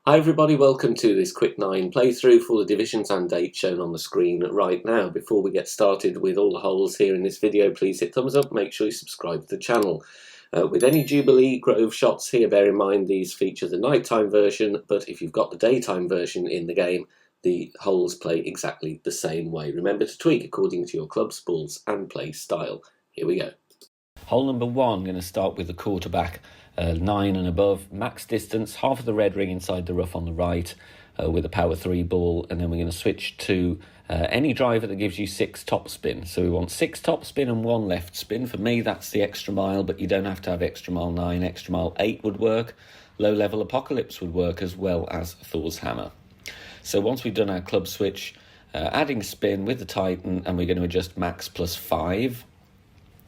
Hi everybody, welcome to this quick 9 playthrough for the divisions and dates shown on the screen right now. Before we get started with all the holes here in this video, please hit thumbs up, make sure you subscribe to the channel. With any Jubilee Grove shots here, bear in mind these feature the nighttime version, but if you've got the daytime version in the game, the holes play exactly the same way. Remember to tweak according to your club's balls and play style. Here we go. Hole number 1, I'm going to start with the quarterback, 9 and above, max distance, half of the red ring inside the rough on the right with a power 3 ball, and then we're going to switch to any driver that gives you 6 top spin. So we want 6 top spin and 1 left spin. For me, that's the extra mile, but you don't have to have extra mile 9. Extra mile 8 would work. Low level Apocalypse would work, as well as Thor's Hammer. So once we've done our club switch, adding spin with the Titan, and we're going to adjust max plus 5.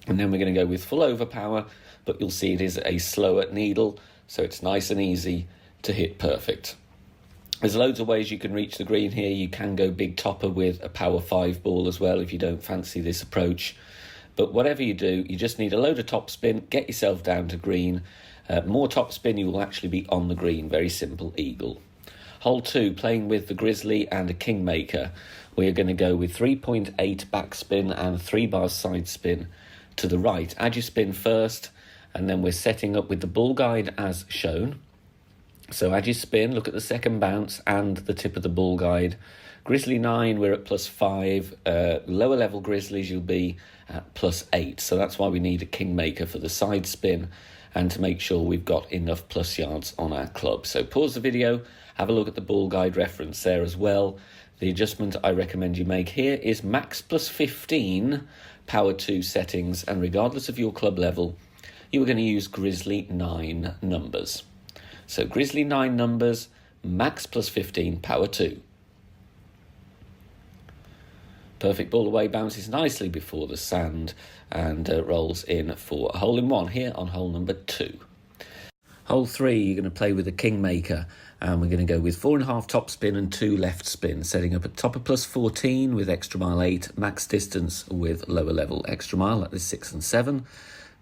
And then we're going to go with full overpower, but you'll see it is a slower needle, so it's nice and easy to hit perfect. There's loads of ways you can reach the green here. You can go big topper with a power 5 ball as well if you don't fancy this approach. But whatever you do, you just need a load of top spin, get yourself down to green. More top spin, you will actually be on the green. Very simple eagle. Hole 2, playing with the Grizzly and a Kingmaker. We are going to go with 3.8 backspin and 3 bars side spin to the right. Add your spin first, and then we're setting up with the bull guide as shown. So add your spin, look at the second bounce and the tip of the bull guide. Grizzly 9, we're at plus 5. Lower level Grizzlies, you'll be at plus 8. So that's why we need a Kingmaker for the side spin and to make sure we've got enough plus yards on our club. So pause the video, have a look at the bull guide reference there as well. The adjustment I recommend you make here is max plus 15 power 2 settings, and regardless of your club level, you are going to use Grizzly 9 numbers. So Grizzly 9 numbers, max plus 15 power 2. Perfect ball away, bounces nicely before the sand and rolls in for a hole in 1 here on hole number 2. Hole 3, you're going to play with a Kingmaker, and we're going to go with 4.5 top spin and 2 left spin, setting up a topper plus 14 with extra mile 8, max distance with lower level extra mile, that is 6 and 7.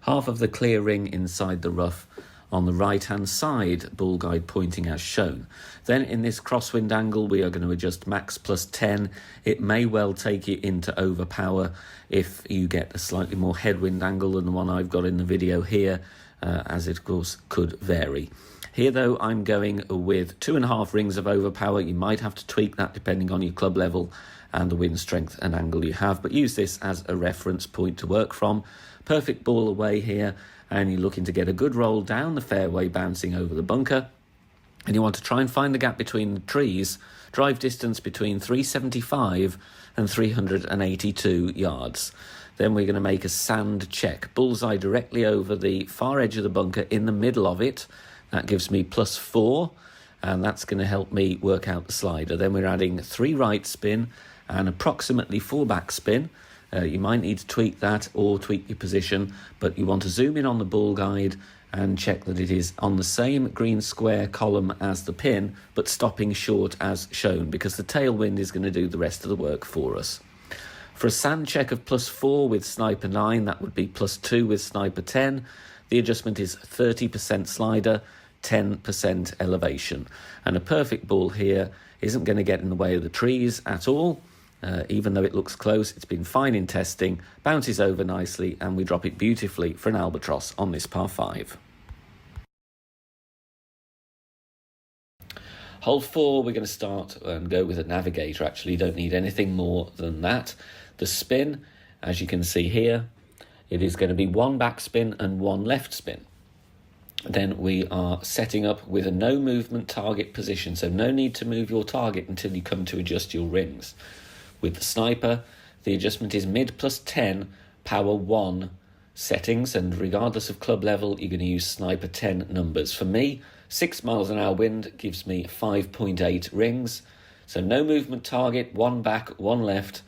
Half of the clear ring inside the rough on the right hand side, bull guide pointing as shown. Then in this crosswind angle, we are going to adjust max plus 10. It may well take you into overpower if you get a slightly more headwind angle than the one I've got in the video here, as it of course could vary. Here though, I'm going with 2.5 rings of overpower. You might have to tweak that depending on your club level and the wind strength and angle you have, but use this as a reference point to work from. Perfect ball away here, and you're looking to get a good roll down the fairway, bouncing over the bunker, and you want to try and find the gap between the trees. Drive distance between 375 and 382 yards. Then we're going to make a sand check. Bullseye directly over the far edge of the bunker in the middle of it. That gives me plus 4, and that's going to help me work out the slider. Then we're adding 3 right spin and approximately 4 back spin. You might need to tweak that or tweak your position, but you want to zoom in on the bull guide and check that it is on the same green square column as the pin, but stopping short as shown, because the tailwind is going to do the rest of the work for us. For a sand check of plus 4 with sniper 9, that would be plus 2 with sniper 10. The adjustment is 30% slider, 10% elevation. And a perfect ball here isn't going to get in the way of the trees at all. Even though it looks close, it's been fine in testing, bounces over nicely, and we drop it beautifully for an albatross on this par 5. Hole 4, we're going to start and go with a navigator. Actually, you don't need anything more than that. The spin, as you can see here, it is going to be 1 back spin and 1 left spin. Then we are setting up with a no movement target position, so no need to move your target until you come to adjust your rings. With the sniper, the adjustment is mid plus 10, power 1 settings, and regardless of club level, you're going to use sniper 10 numbers. For me, 6 miles an hour wind gives me 5.8 rings. So no movement target, 1 back, 1 left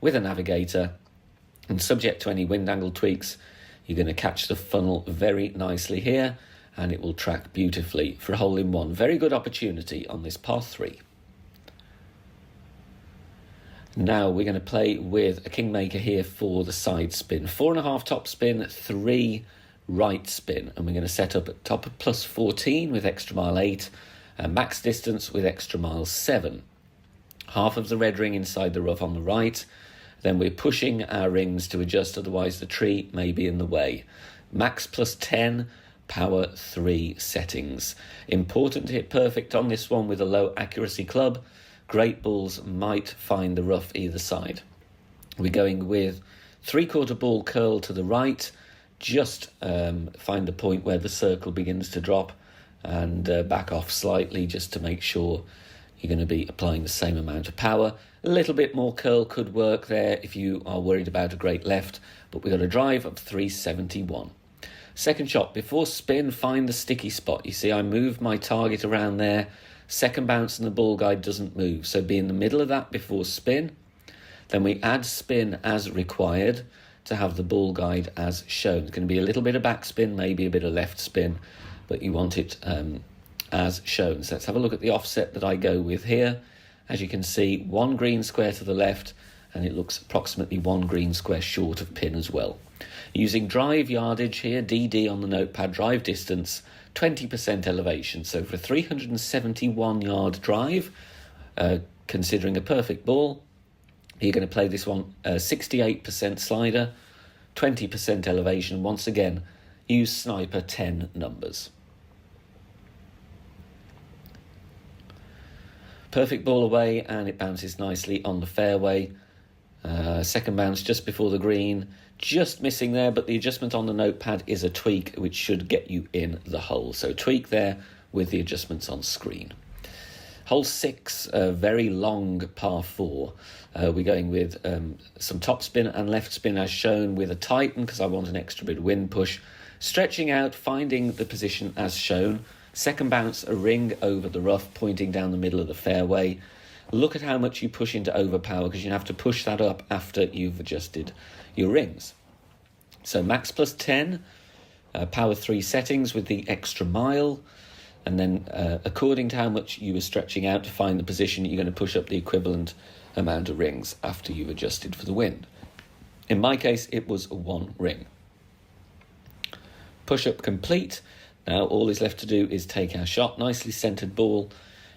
with a navigator. And subject to any wind angle tweaks, you're going to catch the funnel very nicely here, and it will track beautifully for a hole in 1. Very good opportunity on this par 3. Now we're going to play with a Kingmaker here for the side spin. 4.5 top spin, 3 right spin. And we're going to set up at top of plus 14 with extra mile 8 Max distance with extra miles 7. Half of the red ring inside the rough on the right. Then we're pushing our rings to adjust, otherwise the tree may be in the way. Max plus 10, power 3 settings. Important to hit perfect on this one with a low accuracy club. Great balls might find the rough either side. We're going with 3/4 ball curl to the right. Just find the point where the circle begins to drop and back off slightly just to make sure you're going to be applying the same amount of power. A little bit more curl could work there if you are worried about a great left, but we've got a drive of 371. Second shot, before spin, find the sticky spot. You see, I moved my target around there. Second bounce and the ball guide doesn't move, so be in the middle of that before spin. Then we add spin as required to have the ball guide as shown. It's going to be a little bit of backspin, maybe a bit of left spin, but you want it as shown. So let's have a look at the offset that I go with here. As you can see, 1 green square to the left, and it looks approximately 1 green square short of pin as well. Using drive yardage here, DD on the notepad, drive distance, 20% elevation. So for a 371 yard drive, considering a perfect ball, you're going to play this one 68% slider, 20% elevation. Once again, use sniper 10 numbers. Perfect ball away, and it bounces nicely on the fairway. Second bounce just before the green, just missing there, but the adjustment on the notepad is a tweak which should get you in the hole. So tweak there with the adjustments on screen. Hole 6, a very long par 4. We're going with some top spin and left spin as shown with a tighten because I want an extra bit of wind push. Stretching out, finding the position as shown. Second bounce, a ring over the rough, pointing down the middle of the fairway. Look at how much you push into overpower because you have to push that up after you've adjusted your rings. So max plus 10, power 3 settings with the extra mile. And then according to how much you were stretching out to find the position, you're going to push up the equivalent amount of rings after you've adjusted for the wind. In my case, it was 1 ring. Push up complete. Now all is left to do is take our shot. Nicely centered ball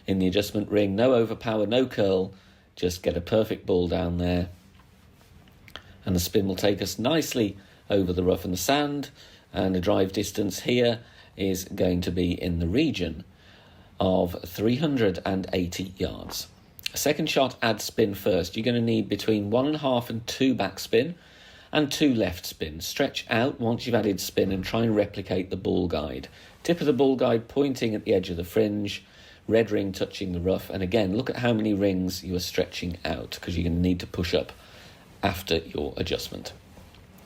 in the adjustment ring. No overpower, no curl. Just get a perfect ball down there. And the spin will take us nicely over the rough and the sand. And the drive distance here is going to be in the region of 380 yards. Second shot, add spin first. You're going to need between 1.5 and 2 backspin and 2 left spin. Stretch out once you've added spin and try and replicate the ball guide. Tip of the ball guide pointing at the edge of the fringe, red ring touching the rough, and again look at how many rings you are stretching out because you're going to need to push up after your adjustment.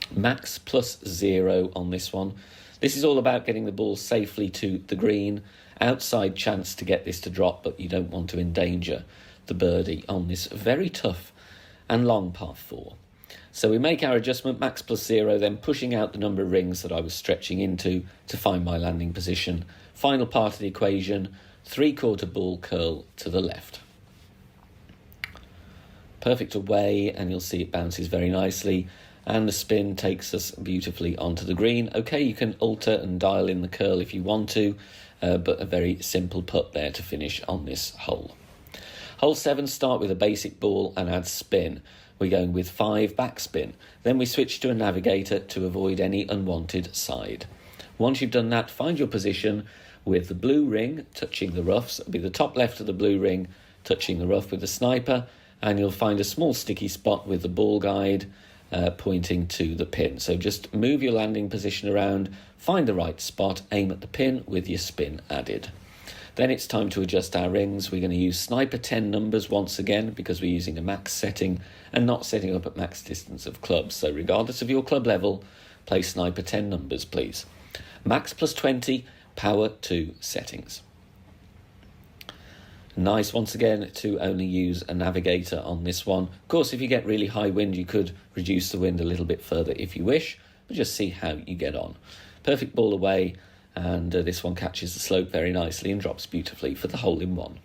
Max plus 0 on this one. This is all about getting the ball safely to the green. Outside chance to get this to drop, but you don't want to endanger the birdie on this very tough and long par 4. So we make our adjustment, max plus 0, then pushing out the number of rings that I was stretching into to find my landing position. Final part of the equation, 3/4 ball curl to the left. Perfect away, and you'll see it bounces very nicely. And the spin takes us beautifully onto the green. Okay, you can alter and dial in the curl if you want to, but a very simple putt there to finish on this hole. Hole 7, start with a basic ball and add spin. We're going with 5 backspin. Then we switch to a navigator to avoid any unwanted side. Once you've done that, find your position with the blue ring touching the roughs. It'll be the top left of the blue ring touching the rough with the sniper, and you'll find a small sticky spot with the ball guide pointing to the pin. So just move your landing position around, find the right spot, aim at the pin with your spin added. Then it's time to adjust our rings. We're going to use sniper 10 numbers once again because we're using a max setting and not setting up at max distance of clubs. So regardless of your club level, play sniper 10 numbers, please. Max plus 20, power 2 settings. Nice once again to only use a navigator on this one. Of course, if you get really high wind, you could reduce the wind a little bit further if you wish, but just see how you get on. Perfect ball away, and this one catches the slope very nicely and drops beautifully for the hole in one.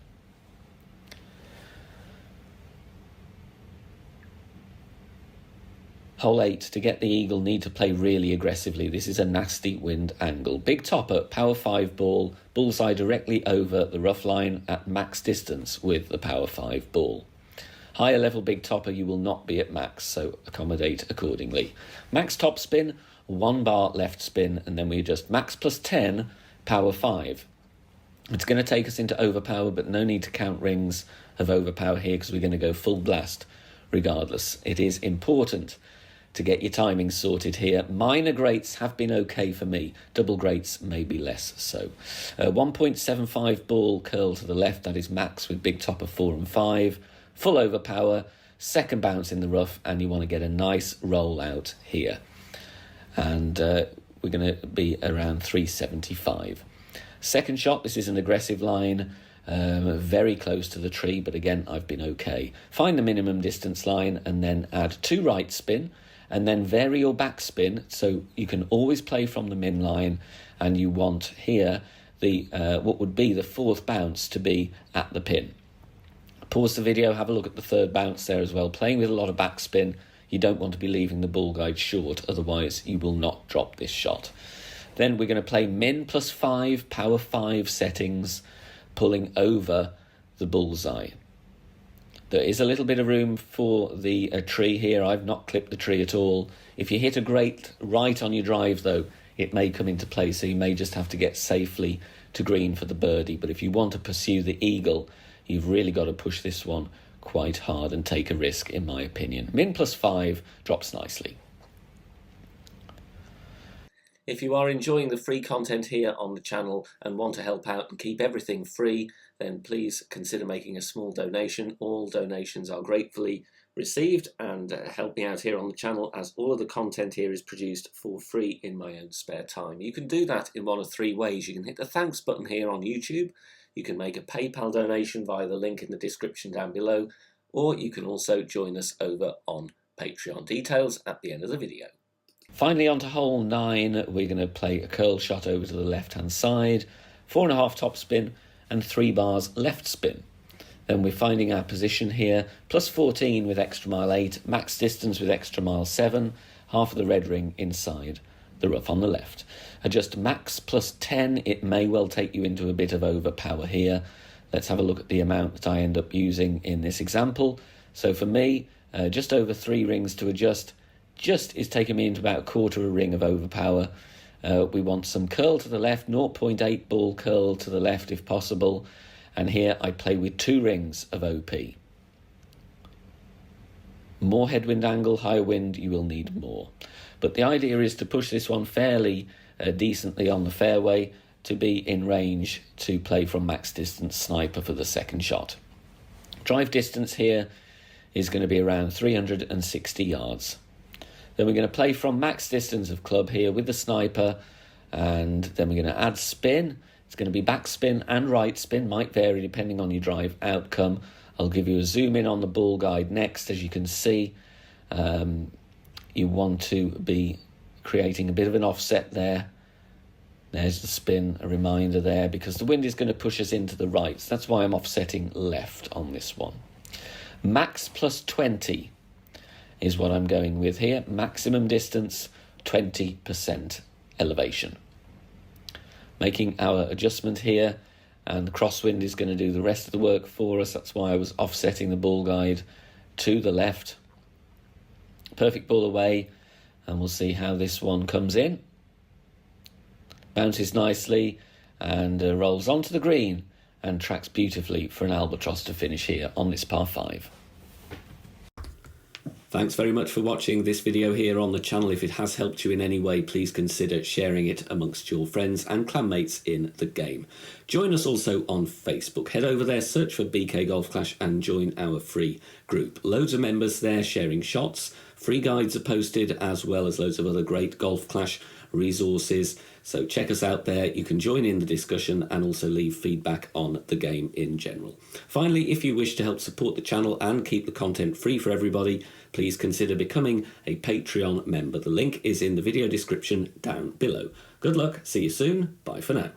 Hole 8, to get the eagle, need to play really aggressively. This is a nasty wind angle. Big topper, power 5 ball, bullseye directly over the rough line at max distance with the power 5 ball. Higher level big topper, you will not be at max, so accommodate accordingly. Max top spin, 1 bar left spin, and then we adjust max plus 10, power 5. It's going to take us into overpower, but no need to count rings of overpower here because we're going to go full blast regardless. It is important to get your timing sorted here. Minor greats have been okay for me. Double greats maybe less so. 1.75 ball curl to the left, that is max with big topper 4 and 5. Full overpower, second bounce in the rough, and you want to get a nice roll out here. And we're going to be around 375. Second shot, this is an aggressive line, very close to the tree, but again, I've been okay. Find the minimum distance line and then add 2 right spin, and then vary your back spin, so you can always play from the min line, and you want here the what would be the 4th bounce to be at the pin. Pause the video, have a look at the 3rd bounce there as well. Playing with a lot of backspin, you don't want to be leaving the ball guide short, otherwise you will not drop this shot. Then we're going to play min plus 5, power 5 settings, pulling over the bullseye. There is a little bit of room for the tree here. I've not clipped the tree at all. If you hit a great right on your drive, though, it may come into play, so you may just have to get safely to green for the birdie. But if you want to pursue the eagle, you've really got to push this one quite hard and take a risk, in my opinion. Min plus 5 drops nicely. If you are enjoying the free content here on the channel and want to help out and keep everything free, then please consider making a small donation. All donations are gratefully received and help me out here on the channel, as all of the content here is produced for free in my own spare time. You can do that in one of 3 ways. You can hit the thanks button here on YouTube, you can make a PayPal donation via the link in the description down below, or you can also join us over on Patreon. Details at the end of the video. Finally, on to hole 9, we're going to play a curl shot over to the left-hand side, 4.5 top spin and 3 bars left spin. Then we're finding our position here, plus 14 with extra mile 8, max distance with extra mile 7, half of the red ring inside the rough on the left. Adjust max plus 10, it may well take you into a bit of overpower here. Let's have a look at the amount that I end up using in this example. So for me, just over 3 rings to adjust, just is taking me into about 1/4 a ring of overpower. We want some curl to the left, 0.8 ball curl to the left if possible, and here I play with 2 rings of OP. More headwind angle, higher wind, you will need more. But the idea is to push this one fairly decently on the fairway to be in range to play from max distance sniper for the second shot. Drive distance here is going to be around 360 yards. Then we're going to play from max distance of club here with the sniper, and then we're going to add spin. It's going to be back spin and right spin, might vary depending on your drive outcome. I'll give you a zoom in on the ball guide next. As you can see, you want to be creating a bit of an offset there. There's the spin, a reminder there, because the wind is going to push us into the right. So that's why I'm offsetting left on this one. Max plus 20 is what I'm going with here. Maximum distance, 20% elevation. Making our adjustment here, and the crosswind is going to do the rest of the work for us. That's why I was offsetting the ball guide to the left. Perfect ball away, and we'll see how this one comes in. Bounces nicely and rolls onto the green and tracks beautifully for an albatross to finish here on this par 5. Thanks very much for watching this video here on the channel. If it has helped you in any way, please consider sharing it amongst your friends and clanmates in the game. Join us also on Facebook. Head over there, search for BK Golf Clash and join our free group. Loads of members there sharing shots. Free guides are posted, as well as loads of other great Golf Clash resources. So check us out there. You can join in the discussion and also leave feedback on the game in general. Finally, if you wish to help support the channel and keep the content free for everybody, please consider becoming a Patreon member. The link is in the video description down below. Good luck, see you soon, bye for now.